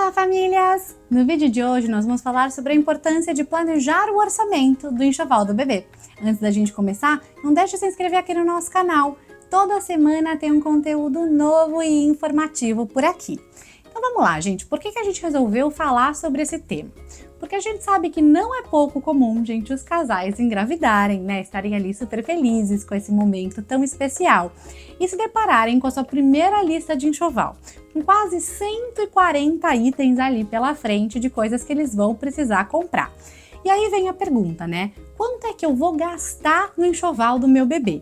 Olá, famílias! No vídeo de hoje nós vamos falar sobre a importância de planejar o orçamento do enxoval do bebê. Antes da gente começar, não deixe de se inscrever aqui no nosso canal. Toda semana tem um conteúdo novo e informativo por aqui. Então vamos lá, gente. Por que a gente resolveu falar sobre esse tema? Porque a gente sabe que não é pouco comum, gente, os casais engravidarem, né? Estarem ali super felizes com esse momento tão especial e se depararem com a sua primeira lista de enxoval, com quase 140 itens ali pela frente de coisas que eles vão precisar comprar. E aí vem a pergunta, né? Quanto é que eu vou gastar no enxoval do meu bebê?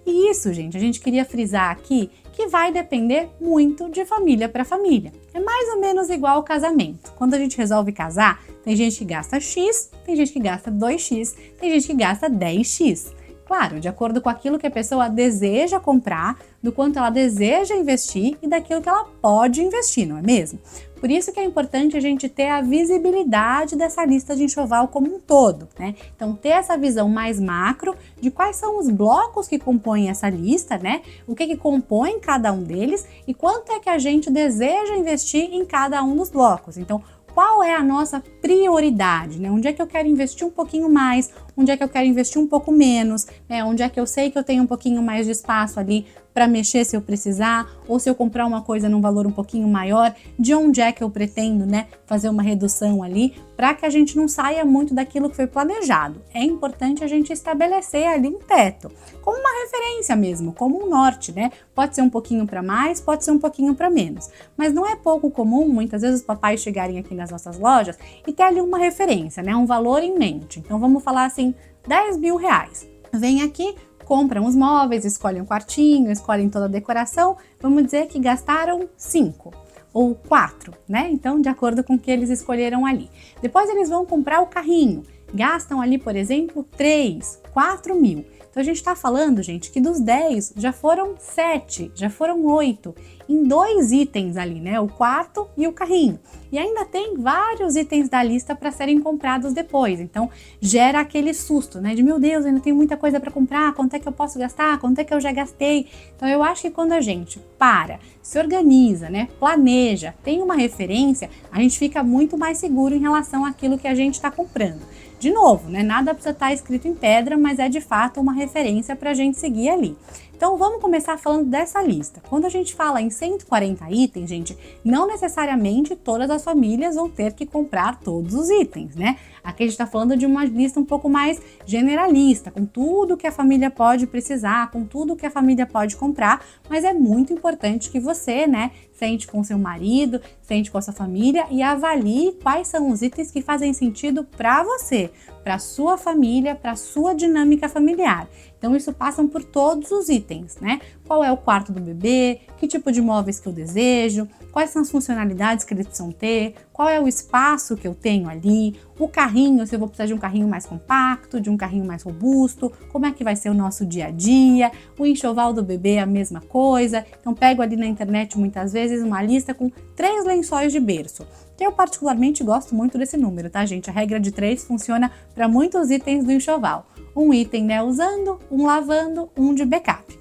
E isso, gente, a gente queria frisar aqui que vai depender muito de família para família. É mais ou menos igual ao casamento. Quando a gente resolve casar, tem gente que gasta X, tem gente que gasta 2X, tem gente que gasta 10X. Claro, de acordo com aquilo que a pessoa deseja comprar, do quanto ela deseja investir e daquilo que ela pode investir, não é mesmo? Por isso que é importante a gente ter a visibilidade dessa lista de enxoval como um todo, né? Então, ter essa visão mais macro de quais são os blocos que compõem essa lista, né? O que compõe cada um deles e quanto é que a gente deseja investir em cada um dos blocos. Então, qual é a nossa prioridade, né? Onde é que eu quero investir um pouquinho mais, onde é que eu quero investir um pouco menos, né? Onde é que eu sei que eu tenho um pouquinho mais de espaço ali para mexer se eu precisar, ou se eu comprar uma coisa num valor um pouquinho maior, de onde é que eu pretendo, né, fazer uma redução ali, para que a gente não saia muito daquilo que foi planejado. É importante a gente estabelecer ali um teto, como uma referência mesmo, como um norte, né? Pode ser um pouquinho para mais, pode ser um pouquinho para menos, mas não é pouco comum, muitas vezes os papais chegarem aqui nas nossas lojas e ter ali uma referência, né, um valor em mente. Então vamos falar assim, 10 mil reais. Vem aqui, compram os móveis, escolhem um quartinho, escolhem toda a decoração, vamos dizer que gastaram 5 ou 4, né? Então, de acordo com o que eles escolheram ali. Depois eles vão comprar o carrinho, gastam ali, por exemplo, 3, 4 mil. Então a gente tá falando, gente, que dos 10 já foram 7, já foram 8, em 2 itens ali, né? O quarto e o carrinho. E ainda tem vários itens da lista para serem comprados depois. Então gera aquele susto, né? De meu Deus, ainda tenho muita coisa para comprar, quanto é que eu posso gastar, quanto é que eu já gastei. Então eu acho que quando a gente para, se organiza, né? Planeja, tem uma referência, a gente fica muito mais seguro em relação àquilo que a gente está comprando. De novo, né? Nada precisa estar escrito em pedra, mas é de fato uma referência para a gente seguir ali. Então vamos começar falando dessa lista. Quando a gente fala em 140 itens, gente, não necessariamente todas as famílias vão ter que comprar todos os itens, né? Aqui a gente está falando de uma lista um pouco mais generalista, com tudo que a família pode precisar, com tudo que a família pode comprar, mas é muito importante que você, né, sente com seu marido, sente com a sua família e avalie quais são os itens que fazem sentido para você, para sua família, para sua dinâmica familiar. Então isso passa por todos os itens, né? Qual é o quarto do bebê, que tipo de móveis que eu desejo, quais são as funcionalidades que eles precisam ter, qual é o espaço que eu tenho ali, o carrinho, se eu vou precisar de um carrinho mais compacto, de um carrinho mais robusto, como é que vai ser o nosso dia a dia, o enxoval do bebê é a mesma coisa. Então pego ali na internet muitas vezes uma lista com 3 lençóis de berço. Eu particularmente gosto muito desse número, tá, gente? A regra de 3 funciona para muitos itens do enxoval. Um item, né, usando, um lavando, um de backup.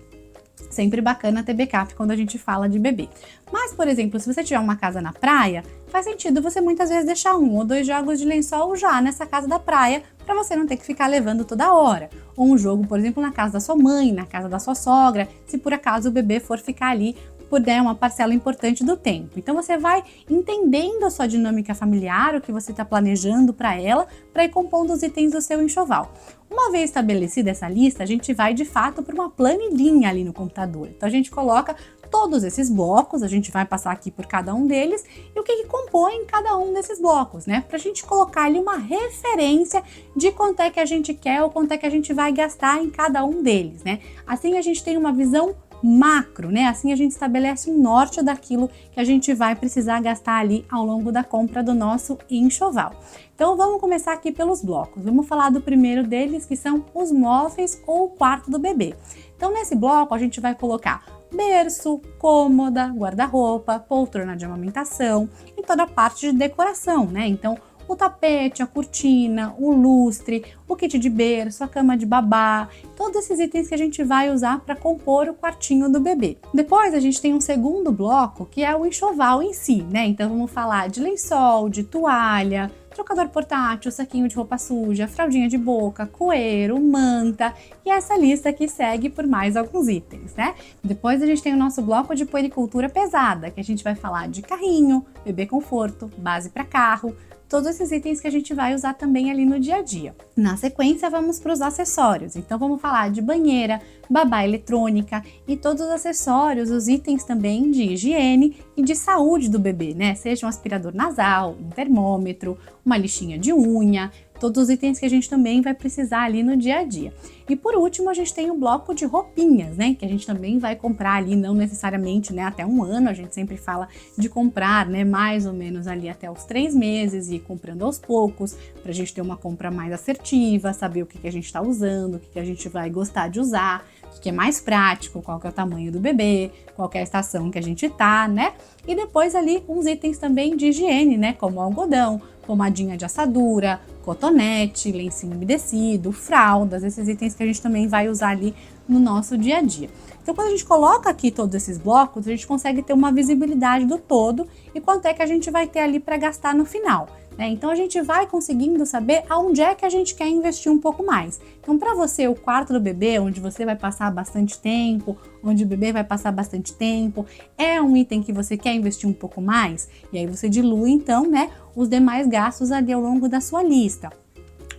Sempre bacana ter backup quando a gente fala de bebê. Mas, por exemplo, se você tiver uma casa na praia, faz sentido você muitas vezes deixar 1 ou 2 jogos de lençol já nessa casa da praia, para você não ter que ficar levando toda hora. Ou um jogo, por exemplo, na casa da sua mãe, na casa da sua sogra, se por acaso o bebê for ficar ali por uma parcela importante do tempo. Então você vai entendendo a sua dinâmica familiar, o que você está planejando para ela, para ir compondo os itens do seu enxoval. Uma vez estabelecida essa lista, a gente vai de fato para uma planilhinha ali no computador. Então a gente coloca todos esses blocos, a gente vai passar aqui por cada um deles e o que compõe cada um desses blocos, né? Para a gente colocar ali uma referência de quanto é que a gente quer ou quanto é que a gente vai gastar em cada um deles, né? Assim a gente tem uma visão macro, né? Assim a gente estabelece um norte daquilo que a gente vai precisar gastar ali ao longo da compra do nosso enxoval. Então vamos começar aqui pelos blocos. Vamos falar do primeiro deles, que são os móveis ou o quarto do bebê. Então nesse bloco a gente vai colocar berço, cômoda, guarda-roupa, poltrona de amamentação e toda a parte de decoração, né? Então o tapete, a cortina, o lustre, o kit de berço, a cama de babá, todos esses itens que a gente vai usar para compor o quartinho do bebê. Depois a gente tem um segundo bloco que é o enxoval em si, né? Então vamos falar de lençol, de toalha, trocador portátil, saquinho de roupa suja, fraldinha de boca, coeiro, manta e essa lista aqui segue por mais alguns itens, né? Depois a gente tem o nosso bloco de puericultura pesada, que a gente vai falar de carrinho, bebê conforto, base para carro, todos esses itens que a gente vai usar também ali no dia a dia. Na sequência, vamos para os acessórios. Então, vamos falar de banheira, babá eletrônica e todos os acessórios, os itens também de higiene e de saúde do bebê, né? Seja um aspirador nasal, um termômetro, uma lixinha de unha, todos os itens que a gente também vai precisar ali no dia a dia. E por último, a gente tem o bloco de roupinhas, né? Que a gente também vai comprar ali, não necessariamente, né, até um ano, a gente sempre fala de comprar, né, mais ou menos ali até os 3 meses e ir comprando aos poucos, pra gente ter uma compra mais assertiva, saber o que a gente está usando, o que a gente vai gostar de usar, o que é mais prático, qual que é o tamanho do bebê, qual que é a estação que a gente tá, né? E depois ali uns itens também de higiene, né, como algodão, pomadinha de assadura, cotonete, lencinho umedecido, fraldas, esses itens que a gente também vai usar ali no nosso dia a dia. Então, quando a gente coloca aqui todos esses blocos, a gente consegue ter uma visibilidade do todo e quanto é que a gente vai ter ali para gastar no final, né? Então, a gente vai conseguindo saber aonde é que a gente quer investir um pouco mais. Então, para você, o quarto do bebê, onde você vai passar bastante tempo, onde o bebê vai passar bastante tempo, é um item que você quer investir um pouco mais? E aí você dilui, então, né, os demais gastos ali ao longo da sua lista.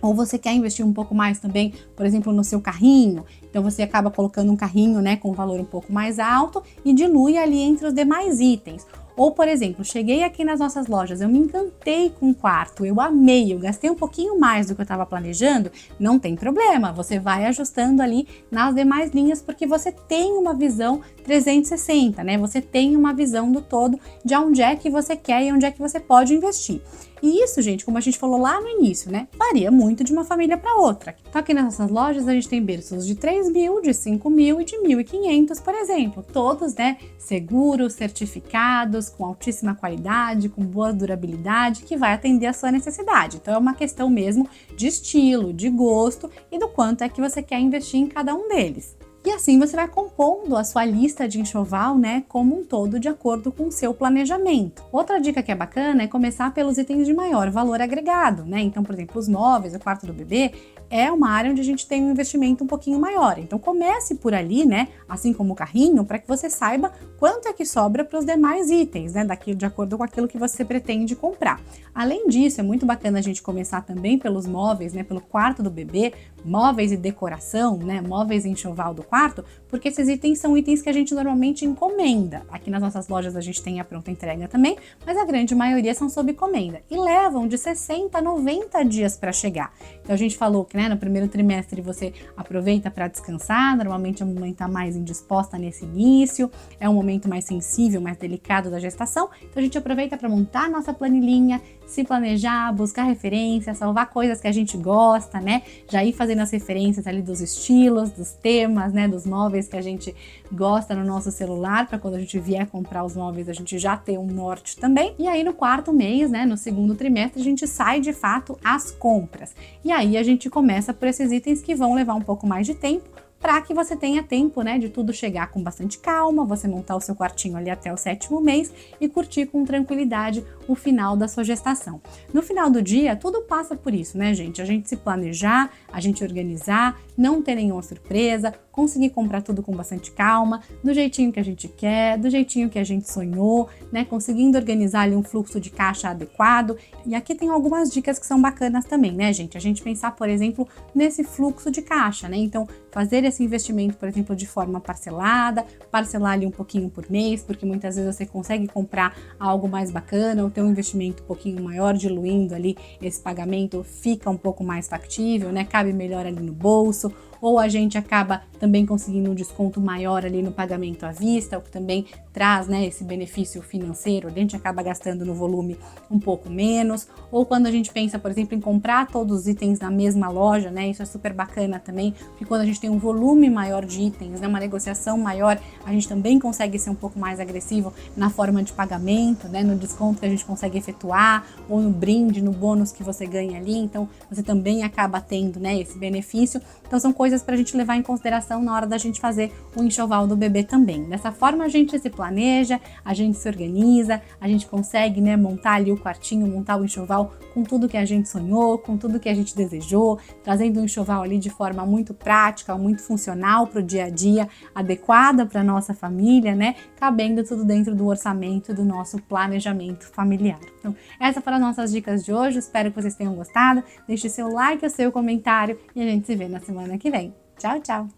Ou você quer investir um pouco mais também, por exemplo, no seu carrinho, então você acaba colocando um carrinho, né, com um valor um pouco mais alto e dilui ali entre os demais itens. Ou, por exemplo, cheguei aqui nas nossas lojas, eu me encantei com o quarto, eu amei, eu gastei um pouquinho mais do que eu estava planejando, não tem problema, você vai ajustando ali nas demais linhas, porque você tem uma visão 360, né? Você tem uma visão do todo de onde é que você quer e onde é que você pode investir. E isso, gente, como a gente falou lá no início, né, varia muito de uma família para outra. Então aqui nas nossas lojas a gente tem berços de 3 mil, de 5 mil e de 1.500, por exemplo. Todos, né, seguros, certificados, com altíssima qualidade, com boa durabilidade, que vai atender a sua necessidade. Então é uma questão mesmo de estilo, de gosto e do quanto é que você quer investir em cada um deles. E assim você vai compondo a sua lista de enxoval, né, como um todo, de acordo com o seu planejamento. Outra dica que é bacana é começar pelos itens de maior valor agregado, né? Então, por exemplo, os móveis, o quarto do bebê, é uma área onde a gente tem um investimento um pouquinho maior. Então comece por ali, né, assim como o carrinho, para que você saiba quanto é que sobra para os demais itens, né, de acordo com aquilo que você pretende comprar. Além disso, é muito bacana a gente começar também pelos móveis, né, pelo quarto do bebê, móveis e decoração, né, móveis e enxoval do quarto, porque esses itens são itens que a gente normalmente encomenda. Aqui nas nossas lojas a gente tem a pronta entrega também, mas a grande maioria são sob encomenda e levam de 60 a 90 dias para chegar. Então a gente falou que, né, no primeiro trimestre você aproveita para descansar, normalmente a mamãe está mais indisposta nesse início, é um momento mais sensível, mais delicado da gestação, então a gente aproveita para montar a nossa planilhinha, se planejar, buscar referências, salvar coisas que a gente gosta, né, já ir fazendo as referências ali dos estilos, dos temas, né, dos móveis que a gente gosta no nosso celular, para quando a gente vier comprar os móveis a gente já ter um norte também. E aí no quarto mês, né, no segundo trimestre, a gente sai de fato às compras. E aí a gente começa por esses itens que vão levar um pouco mais de tempo, para que você tenha tempo, né, de tudo chegar com bastante calma, você montar o seu quartinho ali até o 7º mês e curtir com tranquilidade o final da sua gestação. No final do dia, tudo passa por isso, né, gente? A gente se planejar, a gente organizar, não ter nenhuma surpresa, conseguir comprar tudo com bastante calma, do jeitinho que a gente quer, do jeitinho que a gente sonhou, né, conseguindo organizar ali um fluxo de caixa adequado. E aqui tem algumas dicas que são bacanas também, né, gente? A gente pensar, por exemplo, nesse fluxo de caixa, né? Então, fazer esse investimento, por exemplo, de forma parcelada, parcelar ali um pouquinho por mês, porque muitas vezes você consegue comprar algo mais bacana ou ter um investimento um pouquinho maior, diluindo ali esse pagamento, fica um pouco mais factível, né? Cabe melhor ali no bolso. Ou a gente acaba também conseguindo um desconto maior ali no pagamento à vista, o que também traz, né, esse benefício financeiro, a gente acaba gastando no volume um pouco menos, ou quando a gente pensa, por exemplo, em comprar todos os itens na mesma loja, né, isso é super bacana também, porque quando a gente tem um volume maior de itens, né, uma negociação maior, a gente também consegue ser um pouco mais agressivo na forma de pagamento, né, no desconto que a gente consegue efetuar, ou no brinde, no bônus que você ganha ali, então você também acaba tendo, né, esse benefício. Então são coisas para a gente levar em consideração na hora da gente fazer o enxoval do bebê também. Dessa forma a gente se planeja, a gente se organiza, a gente consegue, né, montar ali o quartinho, montar o enxoval com tudo que a gente sonhou, com tudo que a gente desejou, trazendo um enxoval ali de forma muito prática, muito funcional para o dia a dia, adequada para nossa família, né, cabendo tudo dentro do orçamento do nosso planejamento familiar. Então, essas foram as nossas dicas de hoje, espero que vocês tenham gostado. Deixe seu like, o seu comentário e a gente se vê na semana que vem. Tchau, tchau!